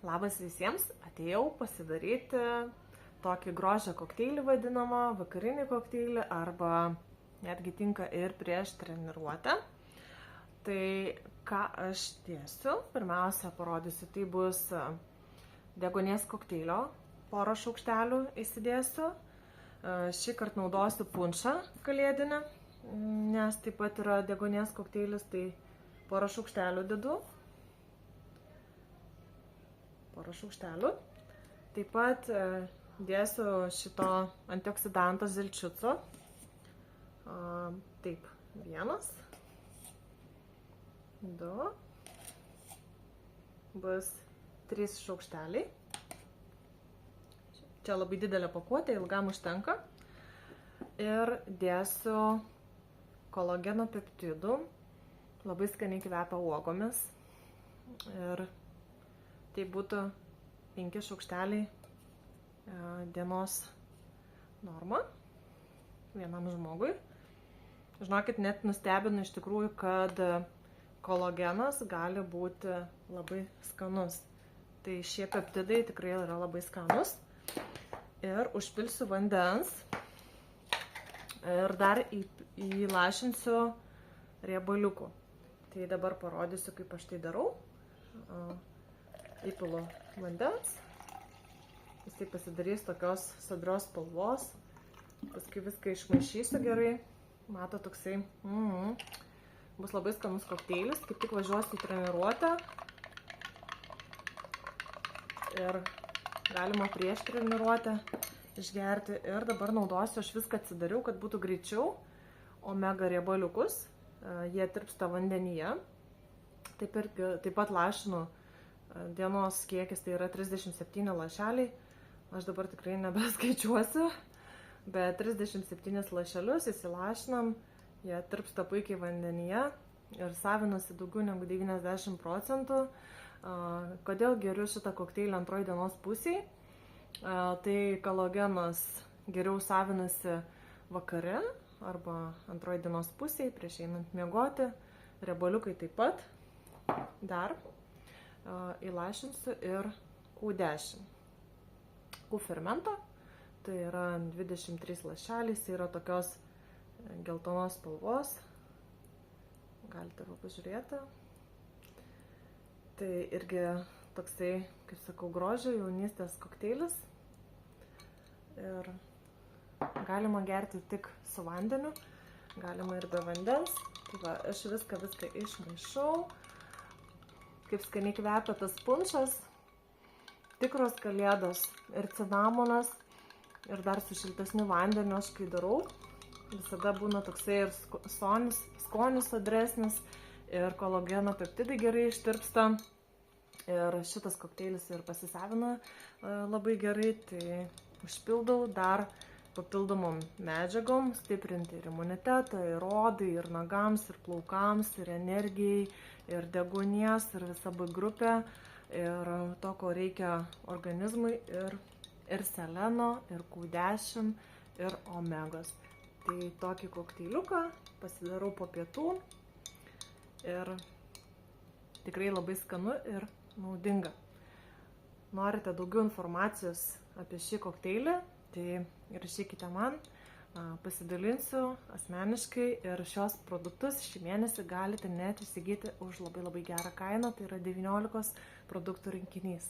Labas visiems, atėjau pasidaryti tokį grožio kokteilį vadinamą, vakarinį kokteilį arba netgi tinka ir prieš treniruotę. Tai ką aš dėsiu, pirmiausia parodysiu, tai bus deguonies kokteilio, porą šaukštelių įsidėsiu. Šį kartą naudosiu punšą kalėdinę, nes taip pat yra deguonies kokteilis, tai porą šaukštelių dedu. Porą šaukštelių. Taip pat dėsiu šito antioksidanto zilčiuco. Taip, 1, 2, bus 3 šaukšteliai. Čia labai didelė pakuotė, ilgam užtenka. Ir dėsiu kolageno peptidų. Labai skaniai kvepia uogomis. Ir tai būtų 5 šaukšteliai dienos norma vienam žmogui. Žinokit, net nustebinu iš tikrųjų, kad kolagenas gali būti labai skanus. Tai šie peptidai tikrai yra labai skanus. Ir užpilsiu vandens. Ir dar įlašinsiu riebaliukų. Tai dabar parodysiu, kaip aš tai darau. Įpilu vandens. Jisai pasidarys tokios sodrios spalvos. Paskui viską išmaišysiu gerai. Mato toksai. Bus labai skanus kokteilis. Kaip tik važiuosiu į treniruotę. Ir galima prieš treniruotę išgerti. Ir dabar naudosiu, aš viską atsidariau, kad būtų greičiau, omega riebaliukus. Jie tirpsta vandenyje. Taip pat lašinu. Dienos kiekis tai yra 37 lašeliai. Aš dabar tikrai nebeskaičiuosiu. Bet 37 lašelius įsilašinam. Jie tirpsta puikiai vandenyje ir savinasi daugiau negu 90%. Kodėl geriu šitą kokteilį antroji dienos pusėje? Tai kolagenas geriau savinasi vakare arba antroji dienos pusėje prieš einant miegoti. Riebaliukai taip pat. Dar įlašinsiu ir Q10. Q fermento. Tai yra 23 lašeliai. Tai yra tokios geltonos spalvos. Galite pažiūrėti. Tai irgi toksai, kaip sakau, grožio jaunystės kokteilis. Ir galima gerti tik su vandeniu. Galima ir be vandens. Tai va, aš viską išmaišau. Kaip skaniai kvepia tas punšas. Tikros kalėdos ir cinamonas. Ir dar su šiltesniu vandeniu aš kai darau. Visada būna toksai ir skonis sodresnis. Ir kolageno peptidai gerai ištirpsta. Ir šitas kokteilis ir pasisavina labai gerai. Tai užpildau dar papildomom medžiagom, stiprinti ir imunitetą, ir odai, ir nagams, ir plaukams, ir energijai, ir deguonies, ir visa B grupė, ir to, ko reikia organizmui, ir seleno, ir Q10, ir omegos. Tai tokį kokteiliuką pasidarau po pietų ir tikrai labai skanu ir naudinga. Norite daugiau informacijos apie šį kokteilį, tai rašykite man, pasidalinsiu asmeniškai ir šios produktus šį mėnesį galite net įsigyti už labai gerą kainą, tai yra 19 produktų rinkinys.